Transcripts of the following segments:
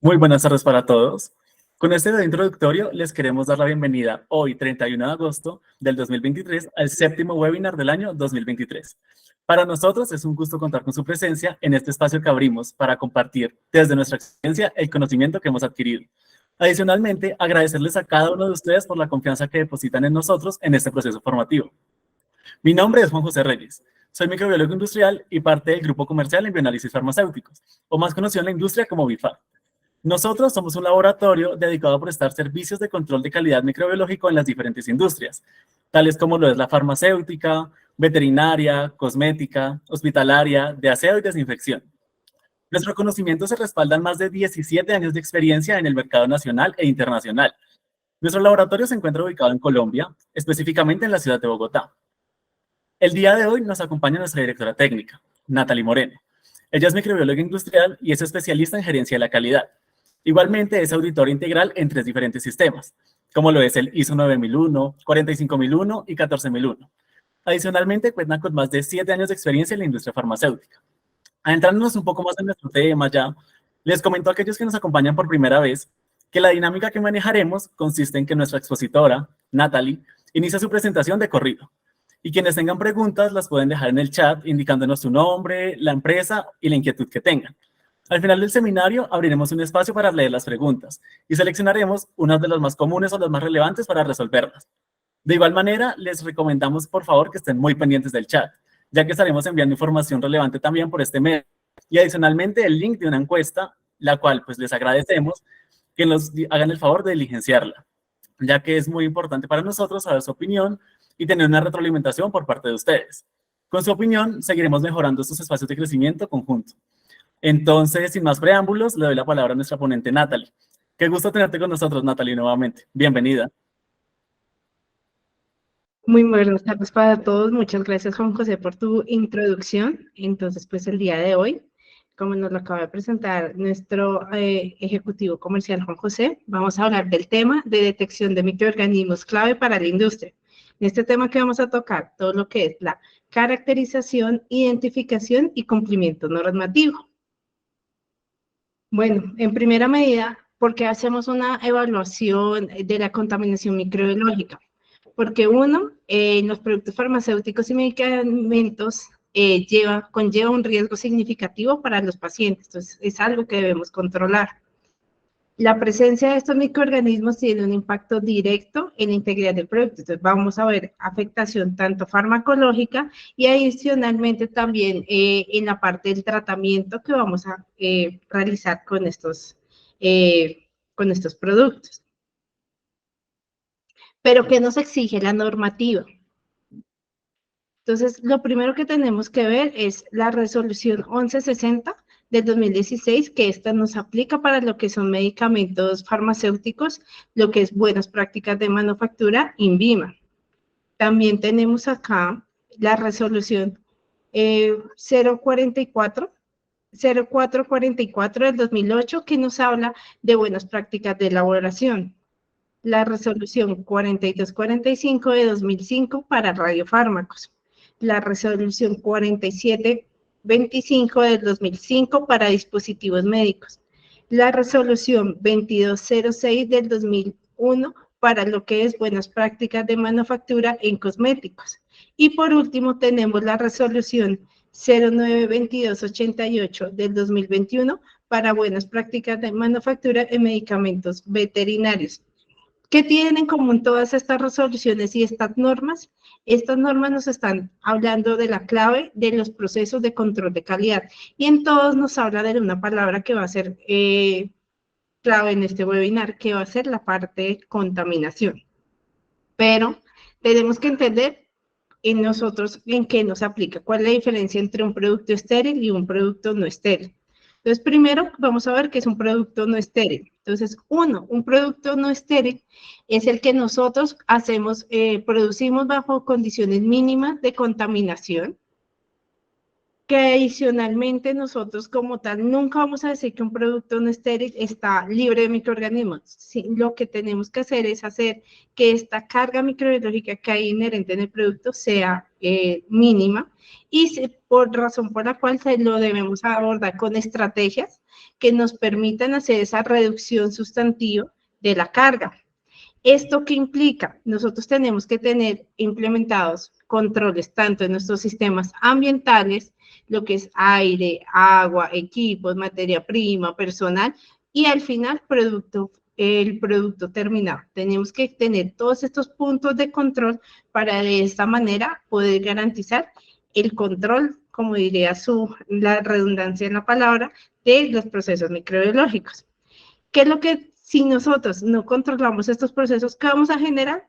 Muy buenas tardes para todos. Con este video introductorio les queremos dar la bienvenida hoy, 31 de agosto del 2023, al séptimo webinar del año 2023. Para nosotros es un gusto contar con su presencia en este espacio que abrimos para compartir desde nuestra experiencia el conocimiento que hemos adquirido. Adicionalmente, agradecerles a cada uno de ustedes por la confianza que depositan en nosotros en este proceso formativo. Mi nombre es Juan José Reyes. Soy microbiólogo industrial y parte del grupo comercial en bioanálisis farmacéuticos, o más conocido en la industria como BIFAR. Nosotros somos un laboratorio dedicado a prestar servicios de control de calidad microbiológico en las diferentes industrias, tales como lo es la farmacéutica, veterinaria, cosmética, hospitalaria, de aseo y desinfección. Nuestro conocimiento se respalda en más de 17 años de experiencia en el mercado nacional e internacional. Nuestro laboratorio se encuentra ubicado en Colombia, específicamente en la ciudad de Bogotá. El día de hoy nos acompaña nuestra directora técnica, Natalie Moreno. Ella es microbióloga industrial y es especialista en gerencia de la calidad. Igualmente es auditora integral en 3 diferentes sistemas, como lo es el ISO 9001, 45001 y 14001. Adicionalmente, cuenta con más de 7 años de experiencia en la industria farmacéutica. Adentrándonos un poco más en nuestro tema ya, les comento a aquellos que nos acompañan por primera vez que la dinámica que manejaremos consiste en que nuestra expositora, Natalie, inicia su presentación de corrido. Y quienes tengan preguntas las pueden dejar en el chat indicándonos su nombre, la empresa y la inquietud que tengan. Al final del seminario abriremos un espacio para leer las preguntas y seleccionaremos unas de las más comunes o las más relevantes para resolverlas. De igual manera, les recomendamos por favor que estén muy pendientes del chat, ya que estaremos enviando información relevante también por este medio. Y adicionalmente el link de una encuesta, la cual pues les agradecemos que nos hagan el favor de diligenciarla, ya que es muy importante para nosotros saber su opinión y tener una retroalimentación por parte de ustedes. Con su opinión, seguiremos mejorando estos espacios de crecimiento conjunto. Entonces, sin más preámbulos, le doy la palabra a nuestra ponente Natalie. Qué gusto tenerte con nosotros, Natalie, nuevamente. Bienvenida. Muy buenas tardes para todos. Muchas gracias, Juan José, por tu introducción. Entonces, pues el día de hoy, como nos lo acaba de presentar nuestro ejecutivo comercial, Juan José, vamos a hablar del tema de detección de microorganismos clave para la industria. En este tema que vamos a tocar, todo lo que es la caracterización, identificación y cumplimiento normativo. Bueno, en primera medida, ¿por qué hacemos una evaluación de la contaminación microbiológica? Porque uno, los productos farmacéuticos y medicamentos conlleva un riesgo significativo para los pacientes, entonces es algo que debemos controlar. La presencia de estos microorganismos tiene un impacto directo en la integridad del producto, entonces vamos a ver afectación tanto farmacológica y adicionalmente también en la parte del tratamiento que vamos a realizar con estos productos. Pero ¿qué nos exige la normativa? Entonces, lo primero que tenemos que ver es la resolución 1160 del 2016, que esta nos aplica para lo que son medicamentos farmacéuticos, lo que es buenas prácticas de manufactura, INVIMA. También tenemos acá la resolución 0444 del 2008, que nos habla de buenas prácticas de elaboración. La resolución 4245 de 2005 para radiofármacos. La resolución 4725 del 2005 para dispositivos médicos. La resolución 2206 del 2001 para lo que es buenas prácticas de manufactura en cosméticos. Y por último tenemos la resolución 092288 del 2021 para buenas prácticas de manufactura en medicamentos veterinarios. ¿Qué tienen en común todas estas resoluciones y estas normas? Estas normas nos están hablando de la clave de los procesos de control de calidad y en todos nos habla de una palabra que va a ser clave en este webinar, que va a ser la parte de contaminación. Pero tenemos que entender en nosotros en qué nos aplica, cuál es la diferencia entre un producto estéril y un producto no estéril. Entonces, primero vamos a ver qué es un producto no estéril. Entonces, un producto no estéril es el que nosotros hacemos, producimos bajo condiciones mínimas de contaminación, que adicionalmente nosotros como tal nunca vamos a decir que un producto no estéril está libre de microorganismos. Sí, lo que tenemos que hacer es hacer que esta carga microbiológica que hay inherente en el producto sea mínima y por razón por la cual lo debemos abordar con estrategias que nos permitan hacer esa reducción sustantiva de la carga. ¿Esto qué implica? Nosotros tenemos que tener implementados controles tanto en nuestros sistemas ambientales, lo que es aire, agua, equipos, materia prima, personal, y al final el producto terminado. Tenemos que tener todos estos puntos de control para de esta manera poder garantizar el control, como diría la redundancia en la palabra, de los procesos microbiológicos. ¿Qué es lo que, si nosotros no controlamos estos procesos, qué vamos a generar?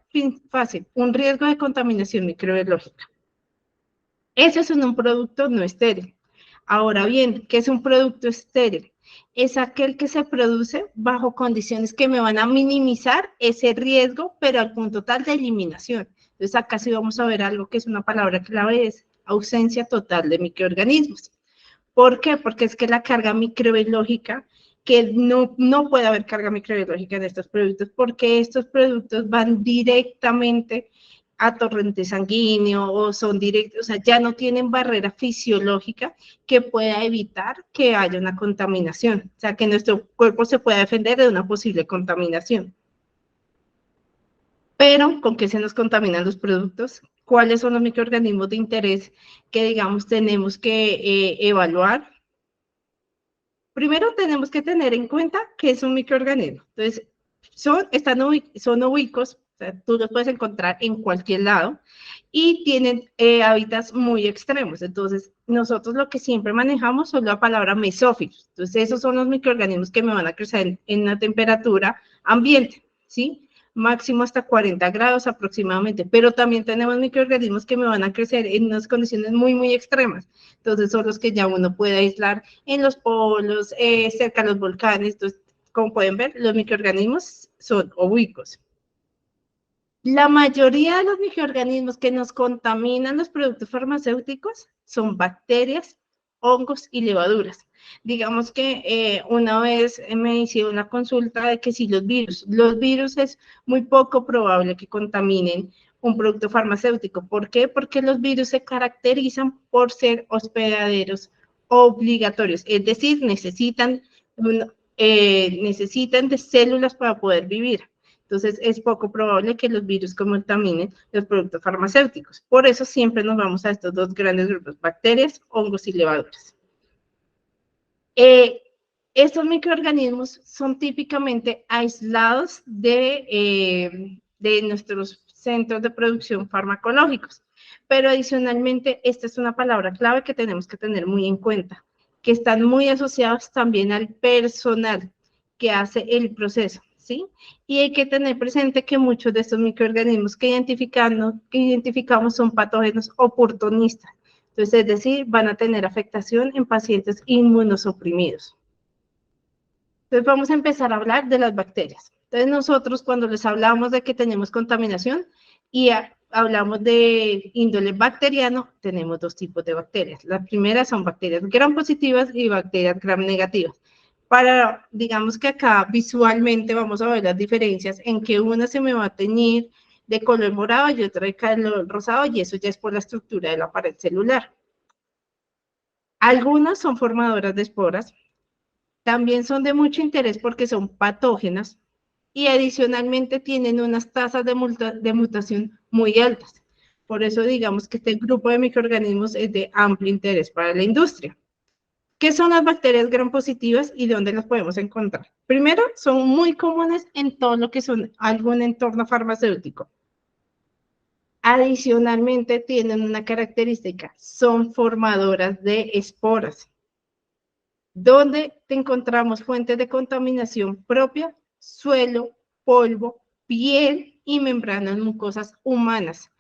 Fácil, un riesgo de contaminación microbiológica. Eso es un producto no estéril. Ahora bien, ¿qué es un producto estéril? Es aquel que se produce bajo condiciones que me van a minimizar ese riesgo, pero al punto tal de eliminación. Entonces, acá sí vamos a ver algo que es una palabra clave, es ausencia total de microorganismos. ¿Por qué? Porque es que la carga microbiológica, que no puede haber carga microbiológica en estos productos, porque estos productos van directamente a torrente sanguíneo o son directos, o sea, ya no tienen barrera fisiológica que pueda evitar que haya una contaminación, o sea, que nuestro cuerpo se pueda defender de una posible contaminación. Pero, ¿con qué se nos contaminan los productos? ¿Cuáles son los microorganismos de interés que, digamos, tenemos que evaluar? Primero tenemos que tener en cuenta que es un microorganismo. Entonces, son ubicos, o sea, tú los puedes encontrar en cualquier lado y tienen hábitats muy extremos. Entonces, nosotros lo que siempre manejamos son la palabra mesófilos. Entonces, esos son los microorganismos que me van a crecer en una temperatura ambiente, ¿sí? Máximo hasta 40 grados aproximadamente, pero también tenemos microorganismos que me van a crecer en unas condiciones muy, muy extremas. Entonces, son los que ya uno puede aislar en los polos, cerca de los volcanes. Entonces, como pueden ver, los microorganismos son ubicos. La mayoría de los microorganismos que nos contaminan los productos farmacéuticos son bacterias, hongos y levaduras. Digamos que una vez me hicieron una consulta de que si los virus es muy poco probable que contaminen un producto farmacéutico. ¿Por qué? Porque los virus se caracterizan por ser hospedaderos obligatorios, es decir, necesitan de células para poder vivir. Entonces, es poco probable que los virus contaminen los productos farmacéuticos. Por eso siempre nos vamos a estos dos grandes grupos, bacterias, hongos y levaduras. Estos microorganismos son típicamente aislados de nuestros centros de producción farmacológicos, pero adicionalmente esta es una palabra clave que tenemos que tener muy en cuenta, que están muy asociados también al personal que hace el proceso, ¿sí? Y hay que tener presente que muchos de estos microorganismos que identificamos son patógenos oportunistas. Entonces, es decir, van a tener afectación en pacientes inmunosuprimidos. Entonces, vamos a empezar a hablar de las bacterias. Entonces, nosotros cuando les hablamos de que tenemos contaminación y hablamos de índole bacteriano, tenemos dos tipos de bacterias. Las primeras son bacterias gram positivas y bacterias gram negativas. Digamos que acá visualmente vamos a ver las diferencias en que una se me va a teñir de color morado y otra de color rosado, y eso ya es por la estructura de la pared celular. Algunas son formadoras de esporas, también son de mucho interés porque son patógenas y adicionalmente tienen unas tasas de mutación muy altas. Por eso digamos que este grupo de microorganismos es de amplio interés para la industria. ¿Qué son las bacterias gram positivas y dónde las podemos encontrar? Primero, son muy comunes en todo lo que son algún entorno farmacéutico. Adicionalmente, tienen una característica, son formadoras de esporas. ¿Dónde encontramos fuentes de contaminación propia? Suelo, polvo, piel y membranas mucosas humanas.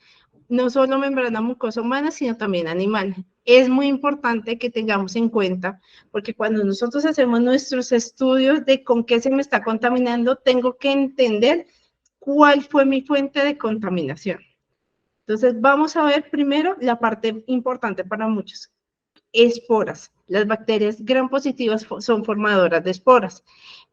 No solo membrana mucosa humana, sino también animal. Es muy importante que tengamos en cuenta, porque cuando nosotros hacemos nuestros estudios de con qué se me está contaminando, tengo que entender cuál fue mi fuente de contaminación. Entonces, vamos a ver primero la parte importante para muchos, esporas. Las bacterias gram positivas son formadoras de esporas.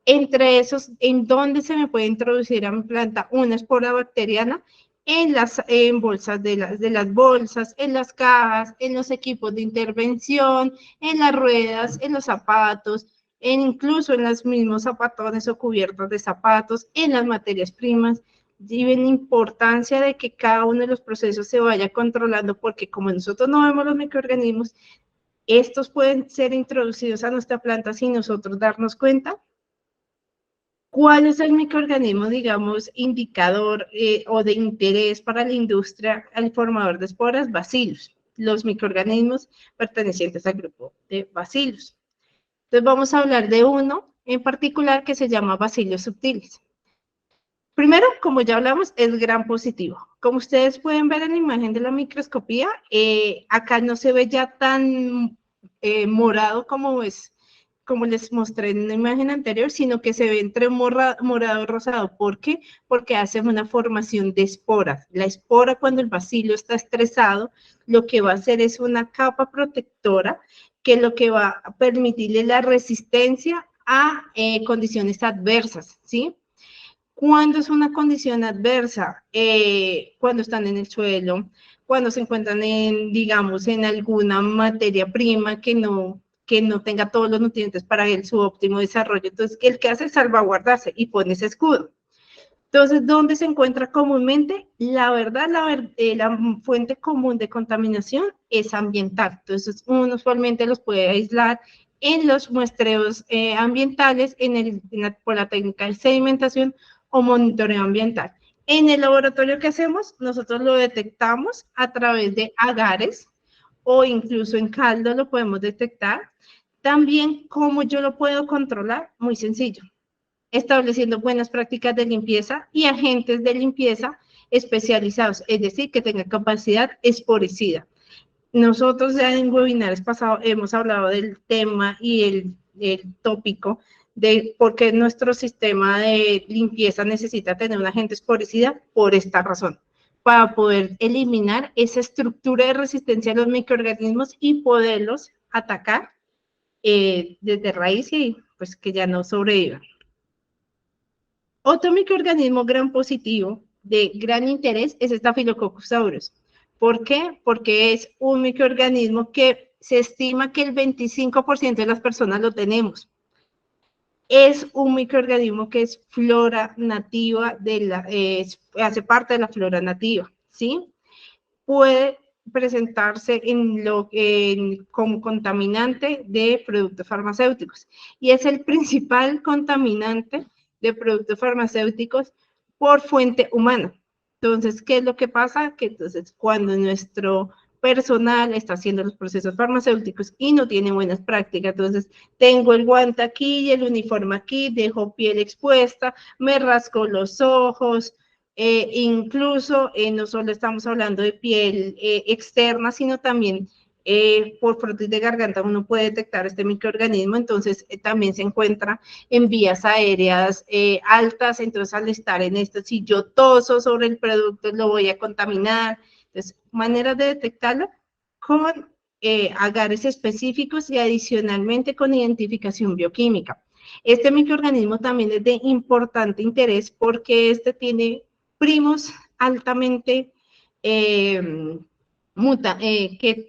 Entre esos, ¿en dónde se me puede introducir a mi planta una espora bacteriana? En bolsas de las bolsas, en las cajas, en los equipos de intervención, en las ruedas, en los zapatos, incluso en los mismos zapatones o cubiertos de zapatos, en las materias primas, y ven la importancia de que cada uno de los procesos se vaya controlando, porque como nosotros no vemos los microorganismos, estos pueden ser introducidos a nuestra planta sin nosotros darnos cuenta. ¿Cuál es el microorganismo, digamos, indicador o de interés para la industria, el formador de esporas? Bacillus, los microorganismos pertenecientes al grupo de Bacillus. Entonces vamos a hablar de uno en particular que se llama Bacillus subtilis. Primero, como ya hablamos, es gran positivo. Como ustedes pueden ver en la imagen de la microscopía, acá no se ve ya tan morado como les mostré en la imagen anterior, sino que se ve entre morado y rosado. ¿Por qué? Porque hace una formación de esporas. La espora, cuando el bacilo está estresado, lo que va a hacer es una capa protectora que lo que va a permitirle la resistencia a condiciones adversas, ¿sí? ¿Cuándo es una condición adversa? Cuando están en el suelo, cuando se encuentran digamos, en alguna materia prima que no tenga todos los nutrientes para su óptimo desarrollo. Entonces, el que hace es salvaguardarse y pone ese escudo. Entonces, ¿dónde se encuentra comúnmente? La verdad, la fuente común de contaminación es ambiental. Entonces, uno usualmente los puede aislar en los muestreos ambientales, por la técnica de sedimentación o monitoreo ambiental. En el laboratorio que hacemos, nosotros lo detectamos a través de agares o incluso en caldo lo podemos detectar. También, ¿cómo yo lo puedo controlar? Muy sencillo, estableciendo buenas prácticas de limpieza y agentes de limpieza especializados, es decir, que tengan capacidad esporicida. Nosotros ya en webinars pasados hemos hablado del tema y el tópico de por qué nuestro sistema de limpieza necesita tener un agente esporicida por esta razón, para poder eliminar esa estructura de resistencia a los microorganismos y poderlos atacar desde raíz y pues que ya no sobrevivan. Otro microorganismo gran positivo de gran interés es Staphylococcus aureus. ¿Por qué? Porque es un microorganismo que se estima que el 25% de las personas lo tenemos. Es un microorganismo que es flora nativa, hace parte de la flora nativa, ¿sí? Puede presentarse como contaminante de productos farmacéuticos y es el principal contaminante de productos farmacéuticos por fuente humana. Entonces, ¿qué es lo que pasa? Que entonces cuando nuestro personal está haciendo los procesos farmacéuticos y no tiene buenas prácticas, entonces tengo el guante aquí y el uniforme aquí, dejo piel expuesta, me rasco los ojos, incluso no solo estamos hablando de piel externa, sino también por frotis de garganta uno puede detectar este microorganismo, entonces también se encuentra en vías aéreas altas, entonces al estar en esto, si yo toso sobre el producto lo voy a contaminar. Entonces, maneras de detectarlo con agares específicos y adicionalmente con identificación bioquímica. Este microorganismo también es de importante interés porque este tiene primos altamente que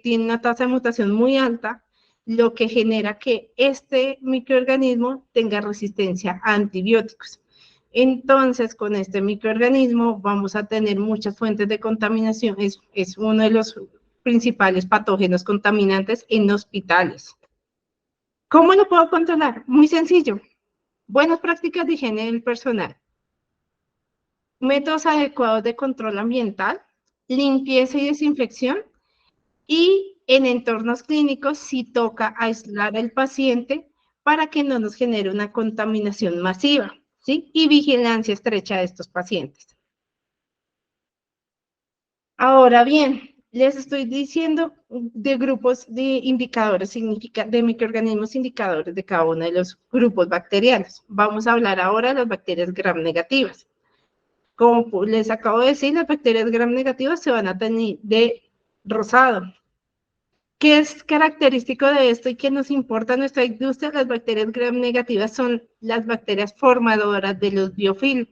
tienen una tasa de mutación muy alta, lo que genera que este microorganismo tenga resistencia a antibióticos. Entonces, con este microorganismo vamos a tener muchas fuentes de contaminación, es uno de los principales patógenos contaminantes en hospitales. ¿Cómo lo puedo controlar? Muy sencillo, buenas prácticas de higiene del personal, métodos adecuados de control ambiental, limpieza y desinfección, y en entornos clínicos sí toca aislar al paciente para que no nos genere una contaminación masiva, ¿sí? Y vigilancia estrecha de estos pacientes. Ahora bien, les estoy diciendo de grupos de indicadores, de microorganismos indicadores de cada uno de los grupos bacterianos. Vamos a hablar ahora de las bacterias gram negativas. Como les acabo de decir, las bacterias gram negativas se van a tener de rosado. ¿Qué es característico de esto y que nos importa a nuestra industria? Las bacterias gram negativas son las bacterias formadoras de los biofilm.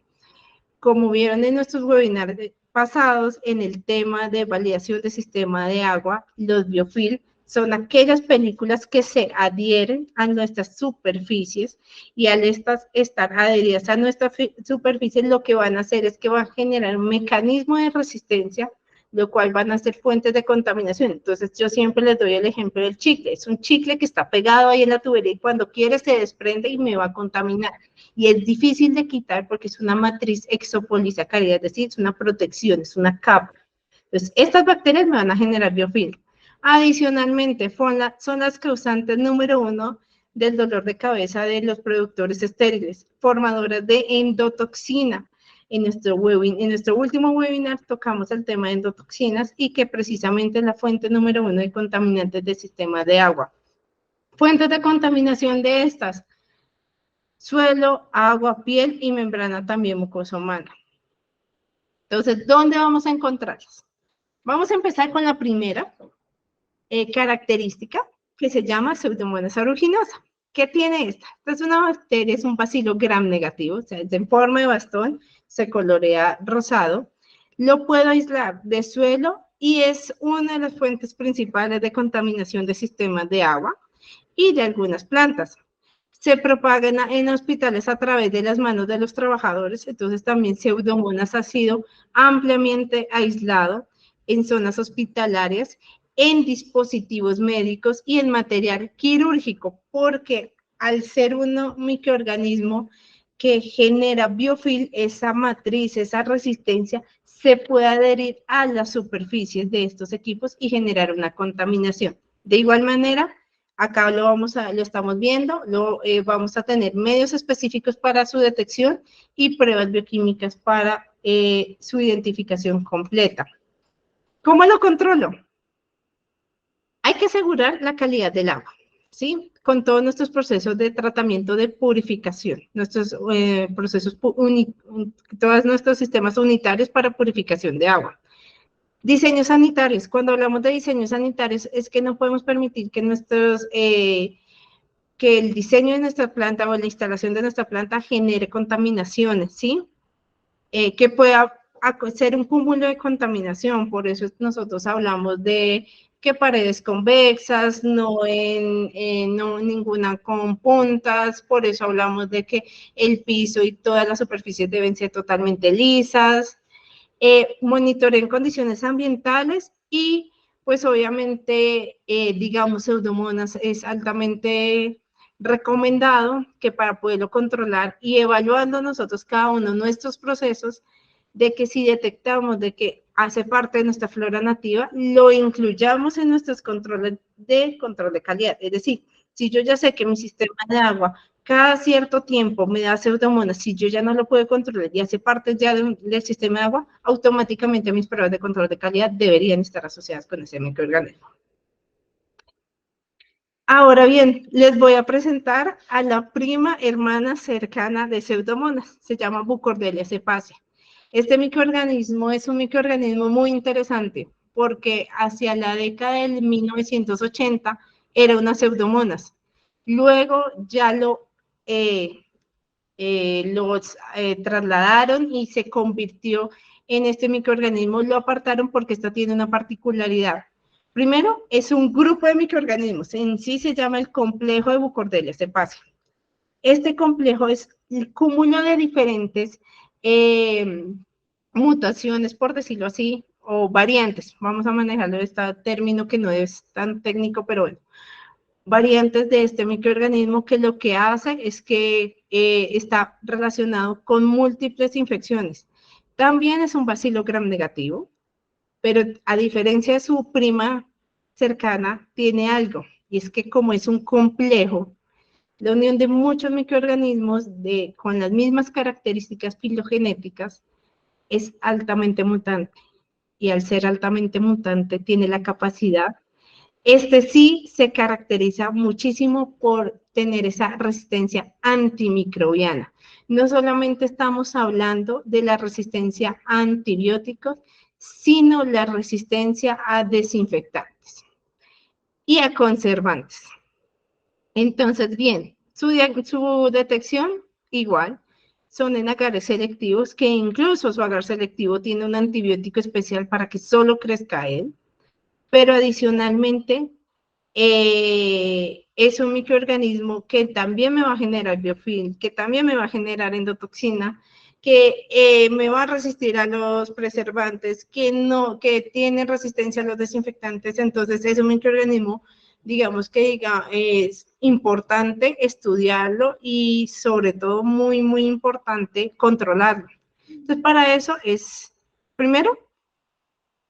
Como vieron en nuestros webinars pasados, en el tema de validación del sistema de agua, los biofilm son aquellas películas que se adhieren a nuestras superficies y al estar adheridas a nuestra superficie, lo que van a hacer es que van a generar un mecanismo de resistencia, lo cual van a ser fuentes de contaminación. Entonces, yo siempre les doy el ejemplo del chicle. Es un chicle que está pegado ahí en la tubería y cuando quiere se desprende y me va a contaminar. Y es difícil de quitar porque es una matriz exopolisacárida, es decir, es una protección, es una capa. Entonces, estas bacterias me van a generar biofilm. Adicionalmente, son las causantes número 1 del dolor de cabeza de los productores estériles, formadoras de endotoxina. En nuestro último webinar tocamos el tema de endotoxinas y que precisamente es la fuente número 1 de contaminantes del sistema de agua. Fuentes de contaminación de estas: suelo, agua, piel y membrana también mucosa humana. Entonces, ¿dónde vamos a encontrarlas? Vamos a empezar con la primera característica, que se llama Pseudomonas aeruginosa. ¿Qué tiene esta? Esta es una bacteria, es un bacilo gram negativo, o sea, es en forma de bastón, se colorea rosado. Lo puedo aislar de suelo y es una de las fuentes principales de contaminación de sistemas de agua y de algunas plantas. Se propaga en hospitales a través de las manos de los trabajadores, entonces también Pseudomonas ha sido ampliamente aislado en zonas hospitalarias, en dispositivos médicos y en material quirúrgico, porque al ser un microorganismo que genera biofilm, esa matriz, esa resistencia, se puede adherir a las superficies de estos equipos y generar una contaminación. De igual manera, acá lo estamos viendo, vamos a tener medios específicos para su detección y pruebas bioquímicas para su identificación completa. ¿Cómo lo controlo? Hay que asegurar la calidad del agua, ¿sí? Con todos nuestros procesos de tratamiento de purificación, nuestros todos nuestros sistemas unitarios para purificación de agua. Diseños sanitarios. Cuando hablamos de diseños sanitarios es que no podemos permitir que que el diseño de nuestra planta o la instalación de nuestra planta genere contaminaciones, ¿sí? Que pueda ser un cúmulo de contaminación, por eso nosotros hablamos de que paredes convexas, no ninguna con puntas, por eso hablamos de que el piso y todas las superficies deben ser totalmente lisas, monitoreo en condiciones ambientales y pues obviamente, digamos, Pseudomonas es altamente recomendado que para poderlo controlar y evaluando nosotros cada uno de nuestros procesos, de que si detectamos de que hace parte de nuestra flora nativa, lo incluyamos en nuestros controles de control de calidad. Es decir, si yo ya sé que mi sistema de agua cada cierto tiempo me da Pseudomonas, si yo ya no lo puedo controlar y hace parte ya del sistema de agua, automáticamente mis pruebas de control de calidad deberían estar asociadas con ese microorganismo. Ahora bien, les voy a presentar a la prima hermana cercana de Pseudomonas, se llama Bucordelia cepacia. Este microorganismo es un microorganismo muy interesante porque hacia la década del 1980 era una Pseudomonas. Luego ya trasladaron y se convirtió en este microorganismo, lo apartaron porque esta tiene una particularidad. Primero, es un grupo de microorganismos, en sí se llama el complejo de Bucordelia cepacia. Este complejo es el cúmulo de diferentes mutaciones, por decirlo así, o variantes, vamos a manejarlo este término que no es tan técnico, pero bueno, variantes de este microorganismo que lo que hace es que está relacionado con múltiples infecciones. También es un bacilo gram negativo, pero a diferencia de su prima cercana, tiene algo, y es que como es un complejo, la unión de muchos microorganismos con las mismas características filogenéticas es altamente mutante, y al ser altamente mutante tiene la capacidad. Este sí se caracteriza muchísimo por tener esa resistencia antimicrobiana. No solamente estamos hablando de la resistencia a antibióticos, sino la resistencia a desinfectantes y a conservantes. Entonces, bien, su detección igual, son en agares selectivos, que incluso su agar selectivo tiene un antibiótico especial para que solo crezca él, pero adicionalmente es un microorganismo que también me va a generar biofilm, que también me va a generar endotoxina, que me va a resistir a los preservantes, que tiene resistencia a los desinfectantes. Entonces es un microorganismo, digamos que es importante estudiarlo y sobre todo muy, muy importante controlarlo. Entonces para eso es, primero,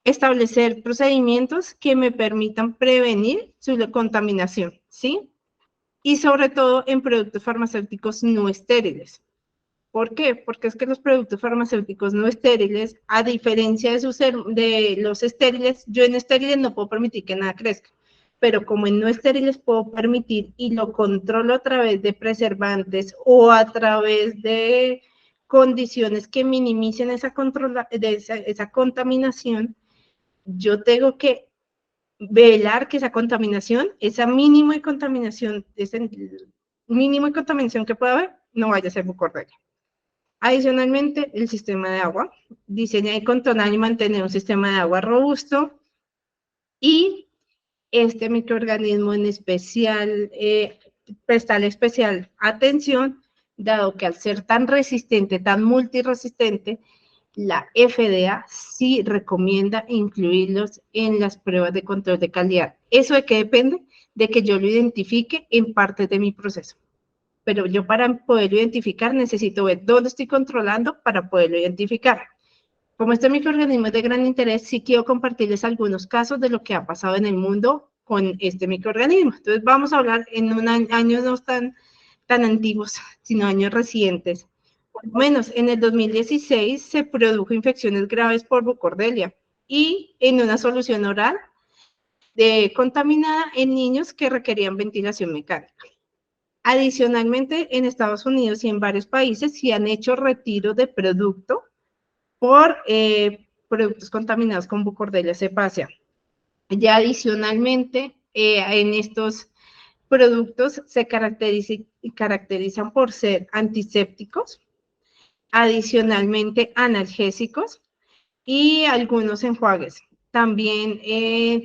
establecer procedimientos que me permitan prevenir su contaminación, ¿sí? Y sobre todo en productos farmacéuticos no estériles. ¿Por qué? Porque es que los productos farmacéuticos no estériles, a diferencia de los estériles, yo en estériles no puedo permitir que nada crezca, pero como en no estériles puedo permitir y lo controlo a través de preservantes o a través de condiciones que minimicen esa contaminación, yo tengo que velar que esa contaminación, ese mínimo de contaminación que pueda haber, no vaya a ser bucorrelia. Adicionalmente, el sistema de agua. Diseñar y controlar y mantener un sistema de agua robusto. Y este microorganismo en especial, prestarle especial atención, dado que al ser tan resistente, tan multiresistente, la FDA sí recomienda incluirlos en las pruebas de control de calidad. ¿Eso de qué depende? De que yo lo identifique en parte de mi proceso. Pero yo para poderlo identificar necesito ver dónde estoy controlando para poderlo identificar. Como este microorganismo es de gran interés, sí quiero compartirles algunos casos de lo que ha pasado en el mundo con este microorganismo. Entonces vamos a hablar en años no tan antiguos, sino años recientes. Por lo menos en el 2016 se produjo infecciones graves por bucordelia y en una solución oral contaminada en niños que requerían ventilación mecánica. Adicionalmente, en Estados Unidos y en varios países se han hecho retiros de producto por productos contaminados con bucordelia cepacia. Ya adicionalmente, en estos productos se caracterizan por ser antisépticos, adicionalmente analgésicos y algunos enjuagues. También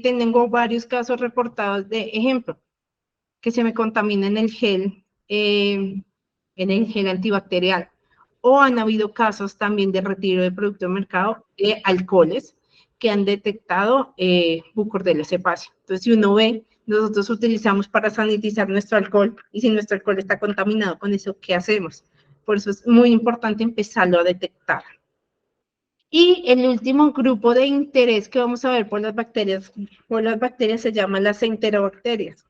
tengo varios casos reportados de ejemplo, que se me contamina en el gel antibacterial. O han habido casos también de retiro de producto de mercado de alcoholes que han detectado bucordelia cepacia. Entonces, si uno ve, nosotros utilizamos para sanitizar nuestro alcohol y si nuestro alcohol está contaminado con eso, ¿qué hacemos? Por eso es muy importante empezarlo a detectar. Y el último grupo de interés que vamos a ver por las bacterias se llama las enterobacterias.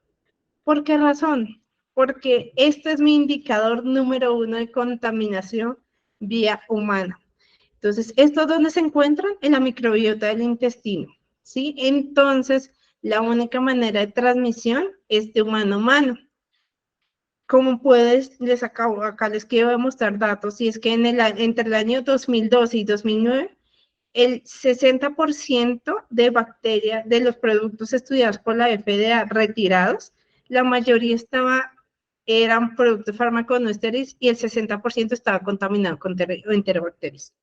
¿Por qué razón? Porque este es mi indicador número 1 de contaminación vía humana. Entonces, ¿esto dónde se encuentran? En la microbiota del intestino, ¿sí? Entonces, la única manera de transmisión es de humano a humano. Como puedes, acá les quiero mostrar datos, y es que entre el año 2012 y 2009, el 60% de bacterias de los productos estudiados por la FDA retirados, la mayoría eran productos fármacos no estériles y el 60% estaba contaminado con enterobacterias.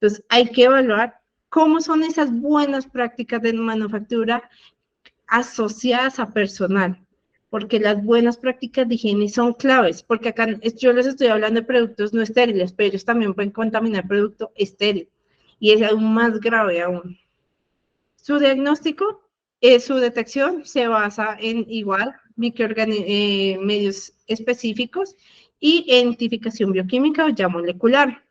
Entonces, hay que evaluar cómo son esas buenas prácticas de manufactura asociadas a personal, porque las buenas prácticas de higiene son claves, porque acá yo les estoy hablando de productos no estériles, pero ellos también pueden contaminar producto estéril, y es aún más grave aún. Su diagnóstico, su detección se basa en igual medios específicos y identificación bioquímica o ya molecular.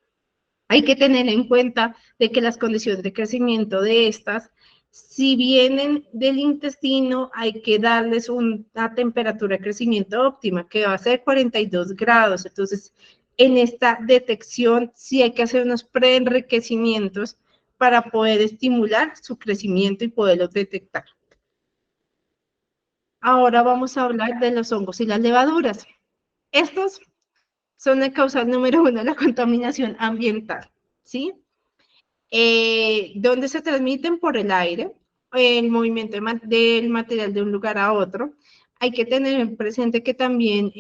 Hay que tener en cuenta de que las condiciones de crecimiento de estas, si vienen del intestino, hay que darles una temperatura de crecimiento óptima, que va a ser 42 grados. Entonces, en esta detección sí hay que hacer unos preenriquecimientos para poder estimular su crecimiento y poderlos detectar. Ahora vamos a hablar de los hongos y las levaduras. Estos son la causa número 1 de la contaminación ambiental, ¿sí? Donde se transmiten por el aire, el movimiento del material de un lugar a otro. Hay que tener presente que también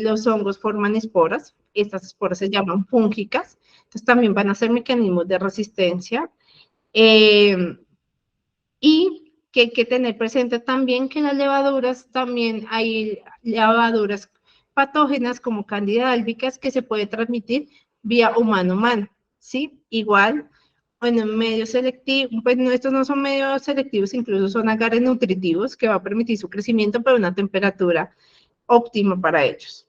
los hongos forman esporas. Estas esporas se llaman fúngicas, entonces también van a ser mecanismos de resistencia. Y que hay que tener presente también que las levaduras, también hay levaduras patógenas como Candida albicans que se puede transmitir vía humano-humano, ¿sí? Igual, bueno, medios selectivos, pues no, estos no son medios selectivos, incluso son agares nutritivos que va a permitir su crecimiento para una temperatura óptima para ellos.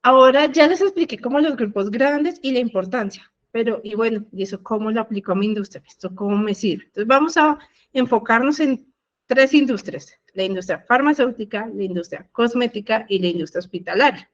Ahora ya les expliqué cómo los grupos grandes y la importancia, pero, y bueno, ¿y eso cómo lo aplico a mi industria? ¿Esto cómo me sirve? Entonces vamos a enfocarnos en 3 industrias, la industria farmacéutica, la industria cosmética y la industria hospitalaria.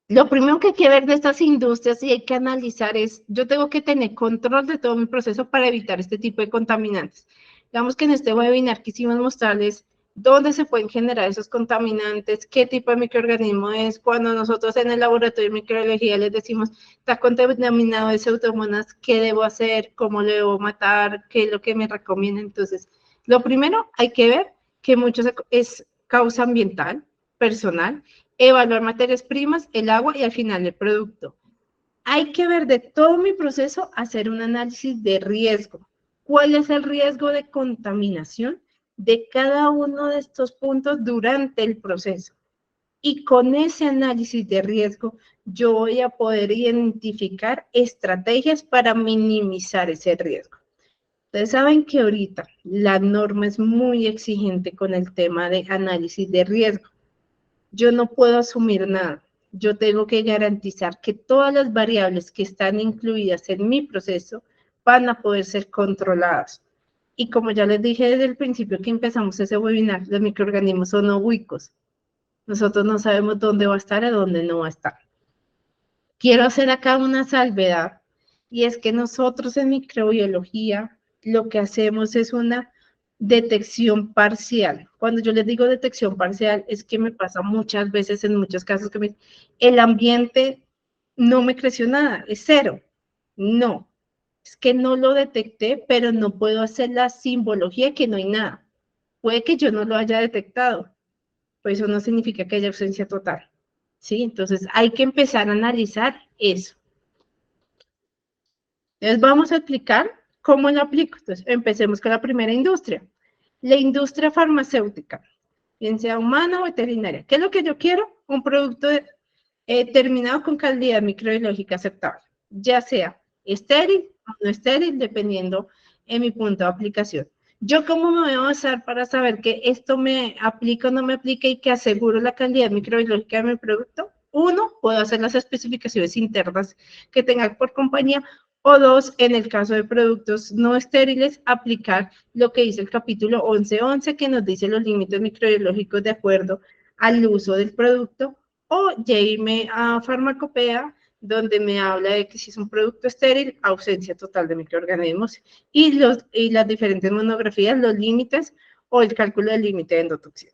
Lo primero que hay que ver de estas industrias y hay que analizar es, yo tengo que tener control de todo mi proceso para evitar este tipo de contaminantes. Digamos que en este webinar quisimos mostrarles dónde se pueden generar esos contaminantes, qué tipo de microorganismo es. Cuando nosotros en el laboratorio de microbiología les decimos, está contaminado de pseudomonas, ¿qué debo hacer? ¿Cómo lo debo matar? ¿Qué es lo que me recomiendan? Entonces, lo primero hay que ver que mucho es causa ambiental, personal, evaluar materias primas, el agua y al final el producto. Hay que ver de todo mi proceso, hacer un análisis de riesgo. ¿Cuál es el riesgo de contaminación de cada uno de estos puntos durante el proceso? Y con ese análisis de riesgo, yo voy a poder identificar estrategias para minimizar ese riesgo. Ustedes saben que ahorita la norma es muy exigente con el tema de análisis de riesgo. Yo no puedo asumir nada. Yo tengo que garantizar que todas las variables que están incluidas en mi proceso van a poder ser controladas. Y como ya les dije desde el principio que empezamos ese webinar, los microorganismos son obuicos. Nosotros no sabemos dónde va a estar y dónde no va a estar. Quiero hacer acá una salvedad, y es que nosotros en microbiología lo que hacemos es una detección parcial. Cuando yo les digo detección parcial, es que me pasa muchas veces, en muchos casos, que el ambiente no me creció nada, es cero. No, es que no lo detecté, pero no puedo hacer la simbología que no hay nada. Puede que yo no lo haya detectado, pero eso no significa que haya ausencia total. ¿Sí? Entonces hay que empezar a analizar eso. Entonces vamos a explicar cómo lo aplico. Entonces empecemos con la primera industria. La industria farmacéutica, bien sea humana o veterinaria. ¿Qué es lo que yo quiero? Un producto terminado con calidad microbiológica aceptable, ya sea estéril o no estéril, dependiendo en mi punto de aplicación. ¿Yo cómo me voy a basar para saber que esto me aplica o no me aplica y que aseguro la calidad microbiológica de mi producto? Uno, puedo hacer las especificaciones internas que tenga por compañía, o dos, en el caso de productos no estériles, aplicar lo que dice el capítulo 11.11, que nos dice los límites microbiológicos de acuerdo al uso del producto, o ya irme a farmacopea, donde me habla de que si es un producto estéril, ausencia total de microorganismos, y las diferentes monografías, los límites o el cálculo del límite de endotoxina.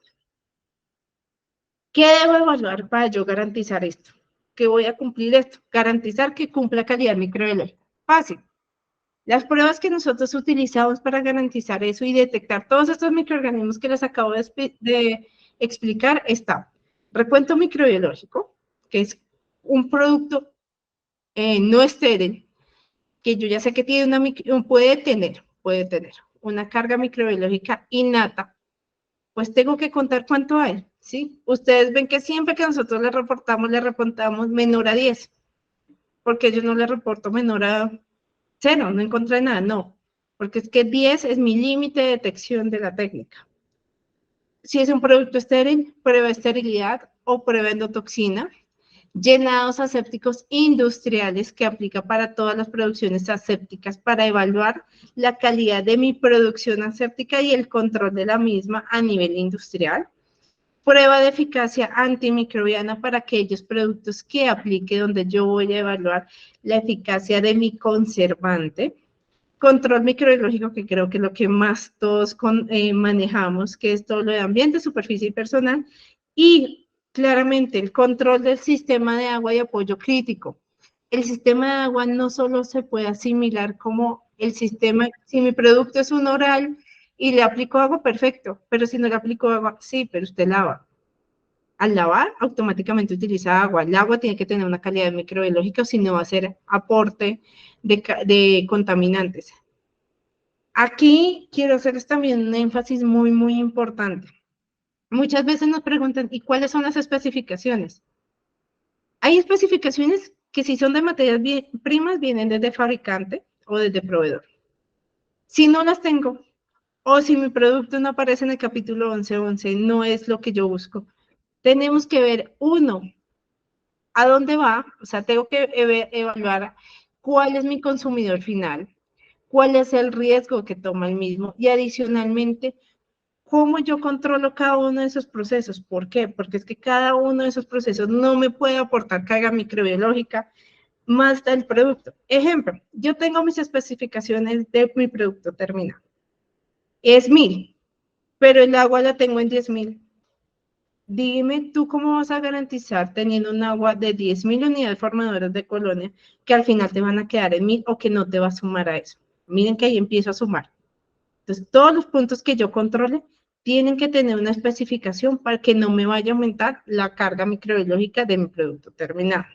¿Qué debo evaluar para yo garantizar esto? ¿Qué voy a cumplir esto? Garantizar que cumpla calidad microbiológica. Fácil. Las pruebas que nosotros utilizamos para garantizar eso y detectar todos estos microorganismos que les acabo de explicar está recuento microbiológico, que es un producto no estéril, que yo ya sé que tiene puede tener una carga microbiológica innata, pues tengo que contar cuánto hay, ¿sí? Ustedes ven que siempre que nosotros le reportamos menor a 10, porque yo no le reporto menor a 0, no encontré nada, no, porque es que 10 es mi límite de detección de la técnica. Si es un producto estéril, prueba esterilidad o prueba endotoxina. Llenados asépticos industriales que aplica para todas las producciones asépticas para evaluar la calidad de mi producción aséptica y el control de la misma a nivel industrial. Prueba de eficacia antimicrobiana para aquellos productos que aplique donde yo voy a evaluar la eficacia de mi conservante. Control microbiológico, que creo que es lo que más todos manejamos, que es todo lo de ambiente, superficie y personal, y claramente el control del sistema de agua y apoyo crítico. El sistema de agua no solo se puede asimilar como el sistema, si mi producto es un oral y le aplico agua, perfecto, pero si no le aplico agua, sí, pero usted lava. Al lavar, automáticamente utiliza agua. El agua tiene que tener una calidad microbiológica, si no va a ser aporte de contaminantes. Aquí quiero hacerles también un énfasis muy, muy importante. Muchas veces nos preguntan, ¿y cuáles son las especificaciones? Hay especificaciones que si son de materias primas vienen desde fabricante o desde proveedor. Si no las tengo, o si mi producto no aparece en el capítulo 11.11, no es lo que yo busco. Tenemos que ver, uno, a dónde va, o sea, tengo que evaluar cuál es mi consumidor final, cuál es el riesgo que toma el mismo y adicionalmente, cómo yo controlo cada uno de esos procesos. ¿Por qué? Porque es que cada uno de esos procesos no me puede aportar carga microbiológica más del producto. Ejemplo, yo tengo mis especificaciones de mi producto terminado. Es 1000, pero el agua la tengo en 10.000. Dime tú cómo vas a garantizar teniendo un agua de 10.000 unidades formadoras de colonia que al final te van a quedar en 1000 o que no te va a sumar a eso. Miren que ahí empiezo a sumar. Entonces, todos los puntos que yo controle tienen que tener una especificación para que no me vaya a aumentar la carga microbiológica de mi producto terminado.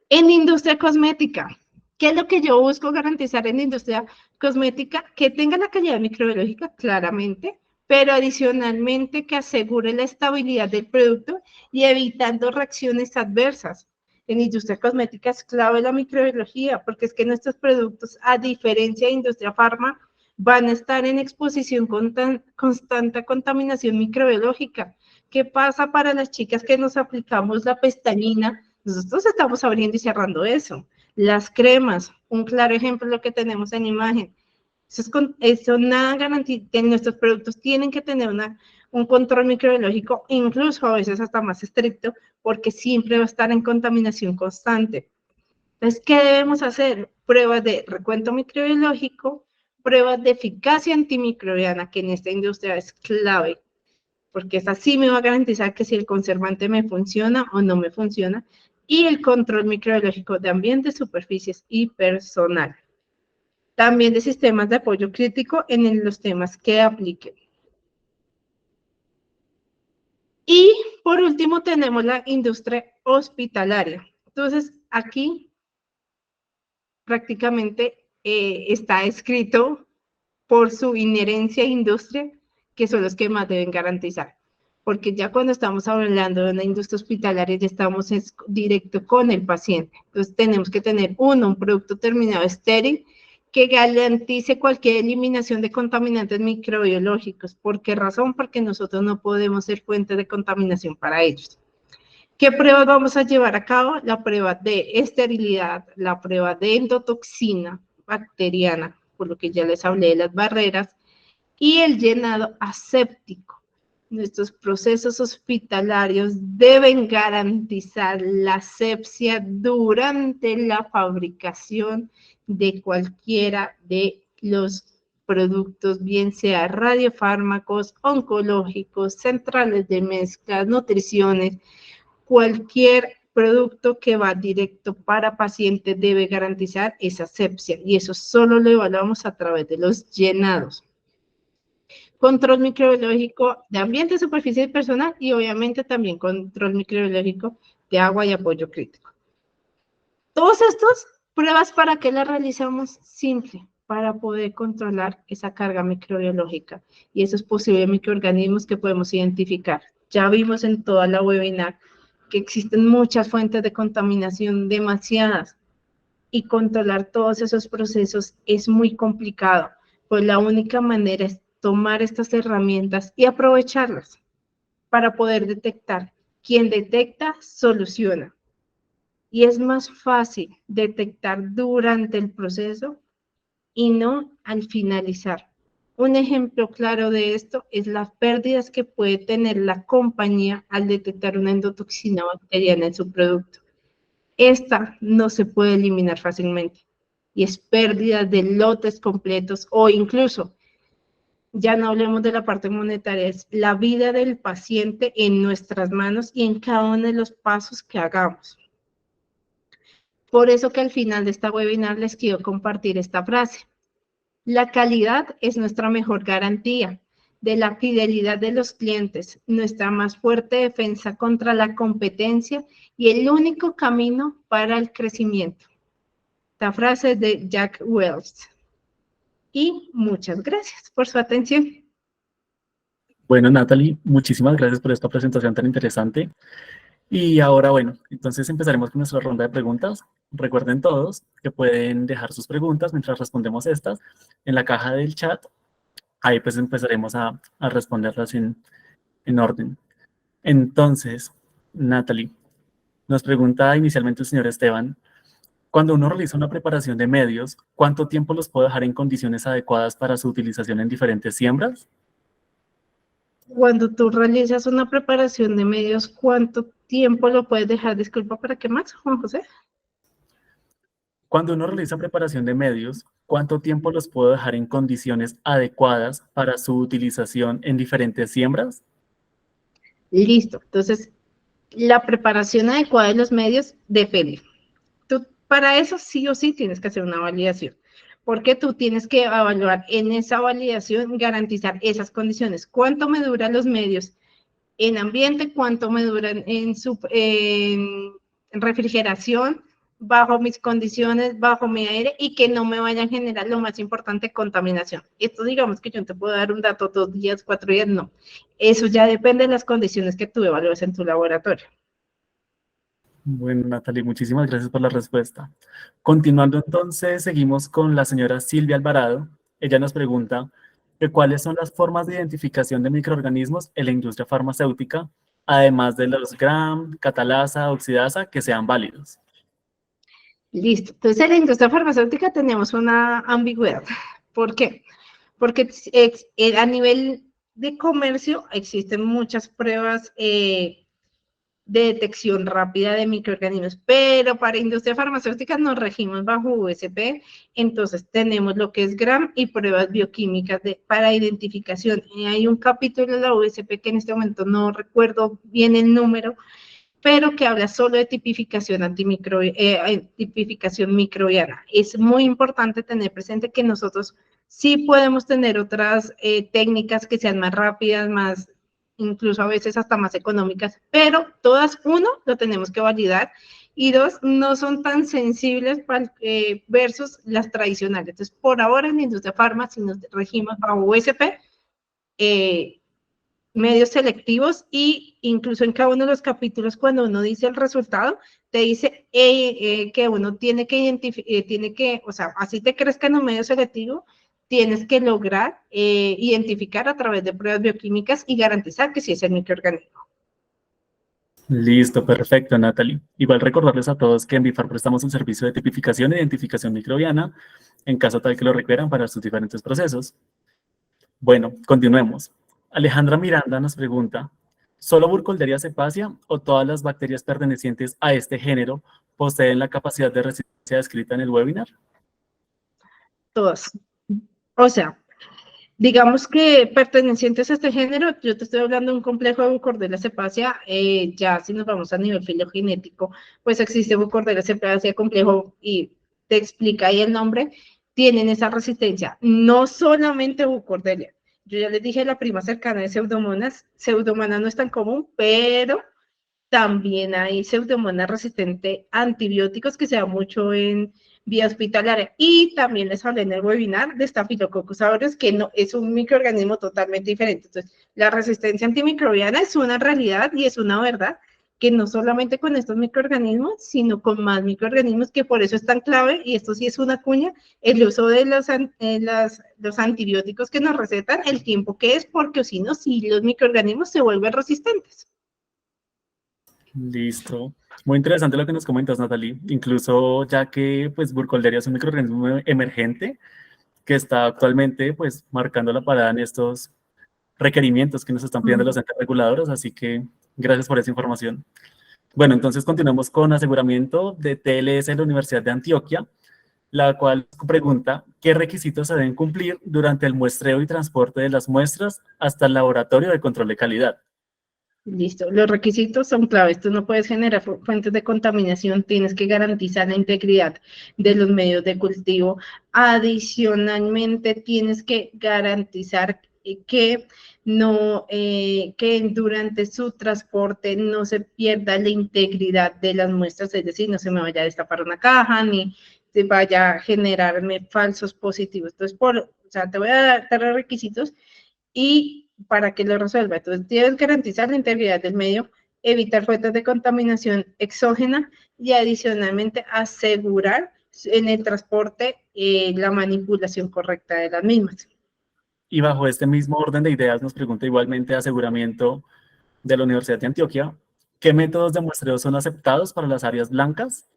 En industria cosmética, ¿qué es lo que yo busco garantizar en industria cosmética? Que tenga la calidad microbiológica, claramente, pero adicionalmente que asegure la estabilidad del producto y evitando reacciones adversas. En industria cosmética es clave la microbiología, porque es que nuestros productos, a diferencia de industria farma, van a estar en exposición con constante contaminación microbiológica. ¿Qué pasa para las chicas que nos aplicamos la pestañina? Nosotros estamos abriendo y cerrando eso. Las cremas, un claro ejemplo de lo que tenemos en imagen. Eso nada garantiza, nuestros productos tienen que tener un control microbiológico, incluso a veces hasta más estricto, porque siempre va a estar en contaminación constante. Entonces, ¿qué debemos hacer? Pruebas de recuento microbiológico, pruebas de eficacia antimicrobiana, que en esta industria es clave, porque esa sí me va a garantizar que si el conservante me funciona o no me funciona, y el control microbiológico de ambientes, superficies y personal. También de sistemas de apoyo crítico en los temas que apliquen. Y por último tenemos la industria hospitalaria. Entonces, aquí prácticamente está escrito por su inherencia a industria, que son los que más deben garantizar. Porque ya cuando estamos hablando de una industria hospitalaria, ya estamos directo con el paciente. Entonces tenemos que tener, un producto terminado estéril que garantice cualquier eliminación de contaminantes microbiológicos. ¿Por qué razón? Porque nosotros no podemos ser fuente de contaminación para ellos. ¿Qué pruebas vamos a llevar a cabo? La prueba de esterilidad, la prueba de endotoxina bacteriana, por lo que ya les hablé de las barreras, y el llenado aséptico. Nuestros procesos hospitalarios deben garantizar la asepsia durante la fabricación de cualquiera de los productos, bien sea radiofármacos, oncológicos, centrales de mezclas, nutriciones, cualquier producto que va directo para pacientes debe garantizar esa asepsia y eso solo lo evaluamos a través de los llenados. Control microbiológico de ambiente, superficie y personal y obviamente también control microbiológico de agua y apoyo crítico. Todos estos pruebas, ¿para qué las realizamos? Simple, para poder controlar esa carga microbiológica y esos posibles microorganismos que podemos identificar. Ya vimos en toda la webinar que existen muchas fuentes de contaminación, demasiadas, y controlar todos esos procesos es muy complicado, pues la única manera es tomar estas herramientas y aprovecharlas para poder detectar. Quien detecta, soluciona. Y es más fácil detectar durante el proceso y no al finalizar. Un ejemplo claro de esto es las pérdidas que puede tener la compañía al detectar una endotoxina bacteriana en su producto. Esta no se puede eliminar fácilmente y es pérdida de lotes completos o incluso, ya no hablemos de la parte monetaria, es la vida del paciente en nuestras manos y en cada uno de los pasos que hagamos. Por eso que al final de esta webinar les quiero compartir esta frase. La calidad es nuestra mejor garantía de la fidelidad de los clientes, nuestra más fuerte defensa contra la competencia y el único camino para el crecimiento. Esta frase es de Jack Welch. y muchas gracias por su atención. Bueno, Natalie, muchísimas gracias por esta presentación tan interesante. Y ahora, bueno, entonces empezaremos con nuestra ronda de preguntas. Recuerden todos que pueden dejar sus preguntas mientras respondemos estas en la caja del chat. Ahí pues empezaremos a responderlas en orden. Entonces, Natalie, nos pregunta inicialmente el señor Esteban, cuando uno realiza una preparación de medios, ¿cuánto tiempo los puede dejar en condiciones adecuadas para su utilización en diferentes siembras? Cuando tú realizas una preparación de medios, ¿cuánto tiempo lo puedes dejar? Disculpa, ¿para qué más, Juan José? Cuando uno realiza preparación de medios, ¿cuánto tiempo los puedo dejar en condiciones adecuadas para su utilización en diferentes siembras? Listo. Entonces, la preparación adecuada de los medios depende. Tú, para eso sí o sí tienes que hacer una validación, porque tú tienes que evaluar en esa validación, garantizar esas condiciones. ¿Cuánto me duran los medios en ambiente? ¿Cuánto me duran en refrigeración? Bajo mis condiciones, bajo mi aire, y que no me vayan a generar, lo más importante, contaminación. Esto, digamos que yo no te puedo dar un dato 2 días, 4 días, no. Eso ya depende de las condiciones que tú evalúes en tu laboratorio. Bueno, Natalie, muchísimas gracias por la respuesta. Continuando entonces, seguimos con la señora Silvia Alvarado. Ella nos pregunta que cuáles son las formas de identificación de microorganismos en la industria farmacéutica, además de los Gram, catalasa, oxidasa, que sean válidos. Listo. Entonces, en la industria farmacéutica tenemos una ambigüedad. ¿Por qué? Porque a nivel de comercio existen muchas pruebas de detección rápida de microorganismos, pero para industria farmacéutica nos regimos bajo USP, entonces tenemos lo que es GRAM y pruebas bioquímicas para identificación. Hay un capítulo de la USP que en este momento no recuerdo bien el número, pero que habla solo de tipificación tipificación microbiana. Es muy importante tener presente que nosotros sí podemos tener otras técnicas que sean más rápidas, más, incluso a veces hasta más económicas, pero todas, uno, lo tenemos que validar, y dos, no son tan sensibles versus las tradicionales. Entonces, por ahora en la industria farma, si nos regimos bajo USP, medios selectivos, y incluso en cada uno de los capítulos, cuando uno dice el resultado, te dice que uno tiene que identificar, o sea, así te crezca en un medio selectivo, tienes que lograr identificar a través de pruebas bioquímicas y garantizar que sí es el microorganismo. Listo, perfecto, Natalie. Igual recordarles a todos que en Bifar prestamos un servicio de tipificación e identificación microbiana en caso tal que lo requieran para sus diferentes procesos. Bueno, continuemos. Alejandra Miranda nos pregunta, ¿solo Burkholderia cepacia o todas las bacterias pertenecientes a este género poseen la capacidad de resistencia descrita en el webinar? Todas. O sea, digamos que pertenecientes a este género, yo te estoy hablando de un complejo de Burkholderia cepacia, ya si nos vamos a nivel filogenético, pues existe Burkholderia cepacia complejo, y te explica ahí el nombre, tienen esa resistencia, no solamente Burkholderia. Yo ya les dije, la prima cercana de Pseudomonas no es tan común, pero también hay Pseudomonas resistente a antibióticos, que se da mucho en vía hospitalaria. Y también les hablé en el webinar de Staphylococcus aureus, que no, es un microorganismo totalmente diferente. Entonces, la resistencia antimicrobiana es una realidad y es una verdad, que no solamente con estos microorganismos, sino con más microorganismos, que por eso es tan clave, y esto sí es una cuña, el uso de los antibióticos que nos recetan, el tiempo que es, porque si no, si los microorganismos se vuelven resistentes. Listo. Muy interesante lo que nos comentas, Natalie. Incluso ya que pues Burkholderia es un microorganismo emergente que está actualmente pues marcando la parada en estos requerimientos que nos están pidiendo los entes reguladores, así que gracias por esa información. Bueno, entonces continuamos con aseguramiento de TLS en la Universidad de Antioquia, la cual pregunta qué requisitos se deben cumplir durante el muestreo y transporte de las muestras hasta el laboratorio de control de calidad. Listo, los requisitos son claves. Tú no puedes generar fuentes de contaminación, tienes que garantizar la integridad de los medios de cultivo. Adicionalmente, tienes que garantizar que no, que durante su transporte no se pierda la integridad de las muestras, es decir, no se me vaya a destapar una caja, ni se vaya a generarme falsos positivos. Entonces, O sea, te voy a dar tres requisitos y para que lo resuelva. Entonces, debes garantizar la integridad del medio, evitar fuentes de contaminación exógena y adicionalmente asegurar en el transporte la manipulación correcta de las mismas. Y bajo este mismo orden de ideas nos pregunta igualmente aseguramiento de la Universidad de Antioquia, ¿qué métodos de muestreo son aceptados para las áreas blancas?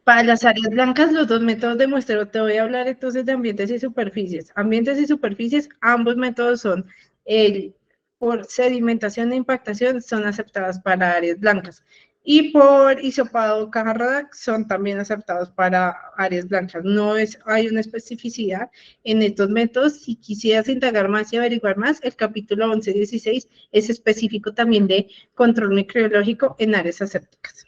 Para las áreas blancas, los dos métodos de muestreo, te voy a hablar entonces de ambientes y superficies. Ambientes y superficies, ambos métodos son por sedimentación e impactación, son aceptados para áreas blancas. Y por hisopado caja Rodack son también aceptados para áreas blancas. No hay una especificidad en estos métodos. Si quisieras indagar más y averiguar más, el capítulo 11-16 es específico también de control microbiológico en áreas asépticas.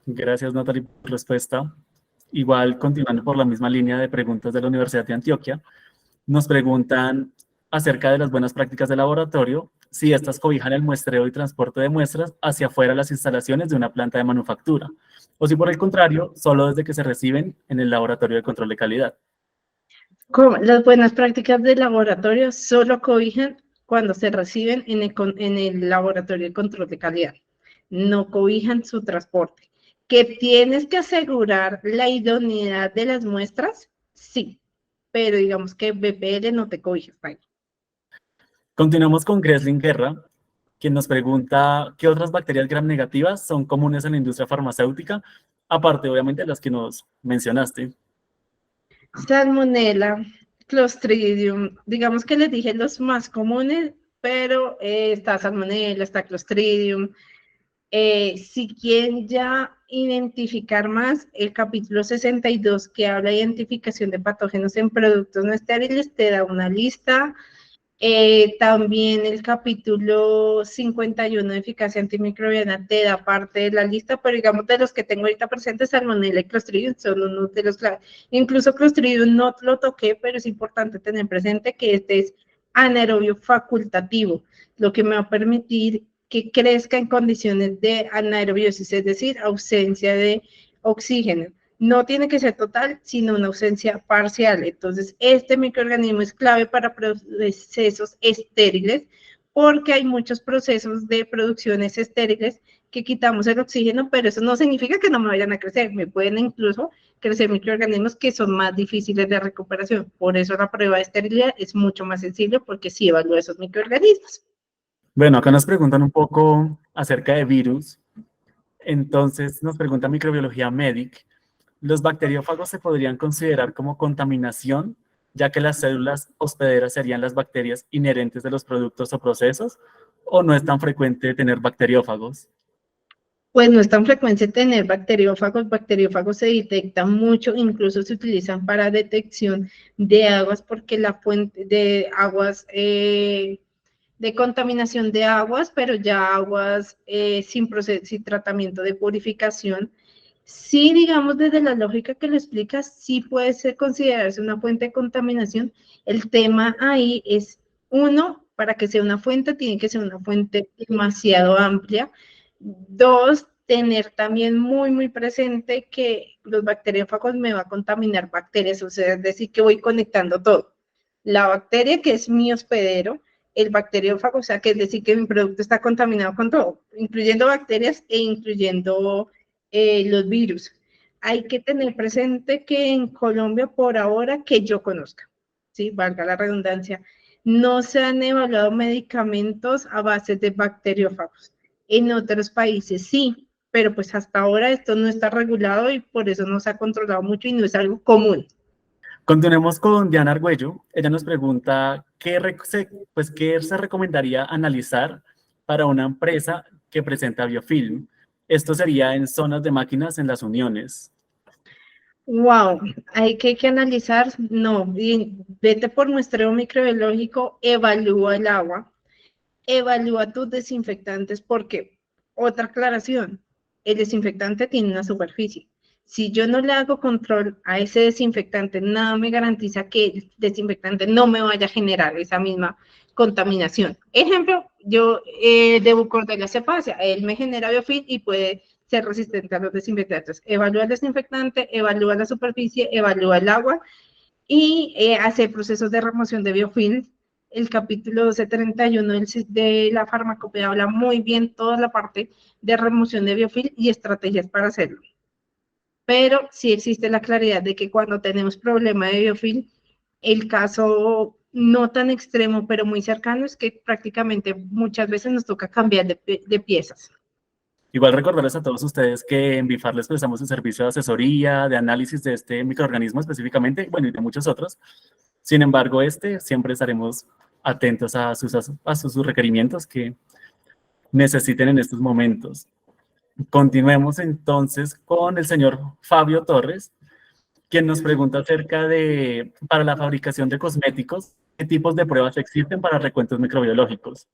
Gracias, Natalie, por la respuesta. Igual, continuando por la misma línea de preguntas de la Universidad de Antioquia, nos preguntan acerca de las buenas prácticas de laboratorio, si estas cobijan el muestreo y transporte de muestras hacia afuera de las instalaciones de una planta de manufactura, o si por el contrario, solo desde que se reciben en el laboratorio de control de calidad. Las buenas prácticas de laboratorio solo cobijan cuando se reciben en el laboratorio de control de calidad. No cobijan su transporte. ¿Que tienes que asegurar la idoneidad de las muestras? Sí, pero digamos que BPL no te cobija. Continuamos con Greslin Guerra, quien nos pregunta qué otras bacterias gram negativas son comunes en la industria farmacéutica, aparte obviamente de las que nos mencionaste. Salmonella, Clostridium, digamos que les dije los más comunes, pero está Salmonella, está Clostridium. Si quieren ya identificar más, el capítulo 62 que habla de identificación de patógenos en productos no estériles te da una lista. También el capítulo 51 de eficacia antimicrobiana te da parte de la lista, pero digamos de los que tengo ahorita presentes, Salmonella y Clostridium son unos de los claves. Incluso Clostridium no lo toqué, pero es importante tener presente que este es anaerobio facultativo, lo que me va a permitir que crezca en condiciones de anaerobiosis, es decir, ausencia de oxígeno. No tiene que ser total, sino una ausencia parcial. Entonces, este microorganismo es clave para procesos estériles, porque hay muchos procesos de producciones estériles que quitamos el oxígeno, pero eso no significa que no me vayan a crecer. Me pueden incluso crecer microorganismos que son más difíciles de recuperación. Por eso la prueba de esterilidad es mucho más sencilla, porque sí evalúa esos microorganismos. Bueno, acá nos preguntan un poco acerca de virus. Entonces nos pregunta microbiología MEDIC. ¿Los bacteriófagos se podrían considerar como contaminación, ya que las células hospederas serían las bacterias inherentes de los productos o procesos? ¿O no es tan frecuente tener bacteriófagos? Pues no es tan frecuente tener bacteriófagos. Bacteriófagos se detectan mucho, incluso se utilizan para detección de aguas, porque la fuente de aguas, de contaminación de aguas, pero ya aguas sin proceso, sin tratamiento de purificación. Sí, digamos, desde la lógica que lo explicas, sí puede ser considerarse una fuente de contaminación. El tema ahí es, uno, para que sea una fuente, tiene que ser una fuente demasiado amplia. Dos, tener también muy presente que los bacteriófagos me va a contaminar bacterias, o sea, es decir, que voy conectando todo. La bacteria, que es mi hospedero, el bacteriófago, o sea, que es decir, que mi producto está contaminado con todo, incluyendo bacterias e incluyendo los virus. Hay que tener presente que en Colombia, por ahora, que yo conozca, ¿sí? Valga la redundancia, no se han evaluado medicamentos a base de bacteriófagos. En otros países sí, pero pues hasta ahora esto no está regulado y por eso no se ha controlado mucho y no es algo común. Continuemos con Diana Argüello. Ella nos pregunta qué se recomendaría analizar para una empresa que presenta biofilm. Esto sería en zonas de máquinas en las uniones. Wow, hay que analizar, no, vete por muestreo microbiológico, evalúa el agua, evalúa tus desinfectantes, porque otra aclaración, el desinfectante tiene una superficie. Si yo no le hago control a ese desinfectante, nada me garantiza que el desinfectante no me vaya a generar esa misma contaminación. Ejemplo, yo de Bucordella cepacia, él me genera biofilm y puede ser resistente a los desinfectantes. Evalúa el desinfectante, evalúa la superficie, evalúa el agua y hacer procesos de remoción de biofilm. El capítulo 1231 de la farmacopea habla muy bien toda la parte de remoción de biofilm y estrategias para hacerlo. Pero sí existe la claridad de que cuando tenemos problema de biofilm, el caso no tan extremo, pero muy cercano, es que prácticamente muchas veces nos toca cambiar de piezas. Igual recordarles a todos ustedes que en Bifar les prestamos el servicio de asesoría, de análisis de este microorganismo específicamente, bueno, y de muchos otros. Sin embargo, siempre estaremos atentos a sus requerimientos que necesiten en estos momentos. Continuemos entonces con el señor Fabio Torres, quien nos pregunta acerca de, para la fabricación de cosméticos, ¿qué tipos de pruebas existen para recuentos microbiológicos?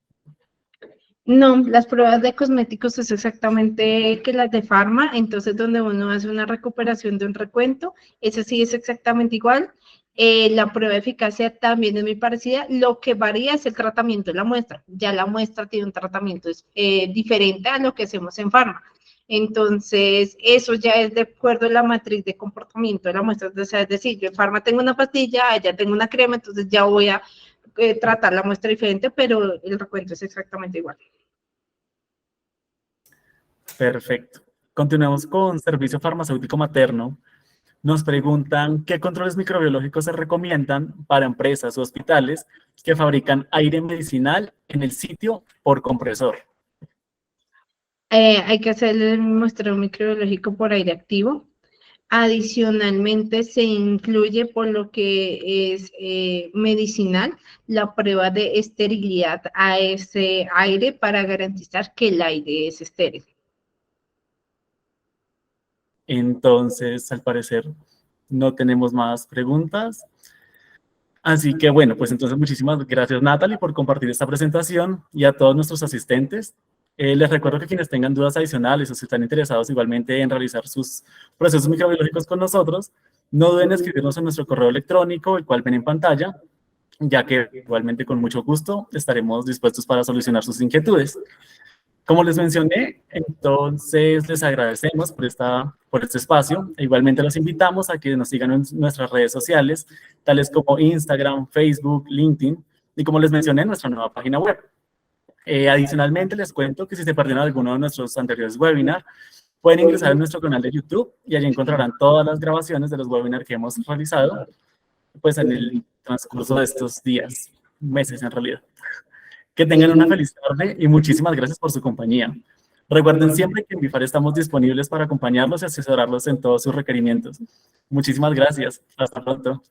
No, las pruebas de cosméticos es exactamente que las de farma, entonces donde uno hace una recuperación de un recuento, eso sí es exactamente igual. La prueba de eficacia también es muy parecida, lo que varía es el tratamiento de la muestra, ya la muestra tiene un tratamiento diferente a lo que hacemos en farma. Entonces, eso ya es de acuerdo a la matriz de comportamiento de la muestra, o sea, es decir, yo en farma tengo una pastilla, allá tengo una crema, entonces ya voy a tratar la muestra diferente, pero el recuento es exactamente igual. Perfecto. Continuemos con servicio farmacéutico materno. Nos preguntan qué controles microbiológicos se recomiendan para empresas o hospitales que fabrican aire medicinal en el sitio por compresor. Hay que hacer el muestreo microbiológico por aire activo. Adicionalmente, se incluye por lo que es medicinal la prueba de esterilidad a ese aire para garantizar que el aire es estéril. Entonces, al parecer, no tenemos más preguntas. Así que bueno, pues entonces muchísimas gracias Natalie por compartir esta presentación y a todos nuestros asistentes. Les recuerdo que quienes tengan dudas adicionales o si están interesados igualmente en realizar sus procesos microbiológicos con nosotros, no duden en escribirnos en nuestro correo electrónico, el cual ven en pantalla, ya que igualmente con mucho gusto estaremos dispuestos para solucionar sus inquietudes. Como les mencioné, entonces les agradecemos por este espacio. E igualmente los invitamos a que nos sigan en nuestras redes sociales, tales como Instagram, Facebook, LinkedIn, y como les mencioné, nuestra nueva página web. Adicionalmente, les cuento que si se perdieron alguno de nuestros anteriores webinars, pueden ingresar a nuestro canal de YouTube y allí encontrarán todas las grabaciones de los webinars que hemos realizado pues, en el transcurso de estos días, meses en realidad. Que tengan una feliz tarde y muchísimas gracias por su compañía. Recuerden siempre que en Bifar estamos disponibles para acompañarlos y asesorarlos en todos sus requerimientos. Muchísimas gracias. Hasta pronto.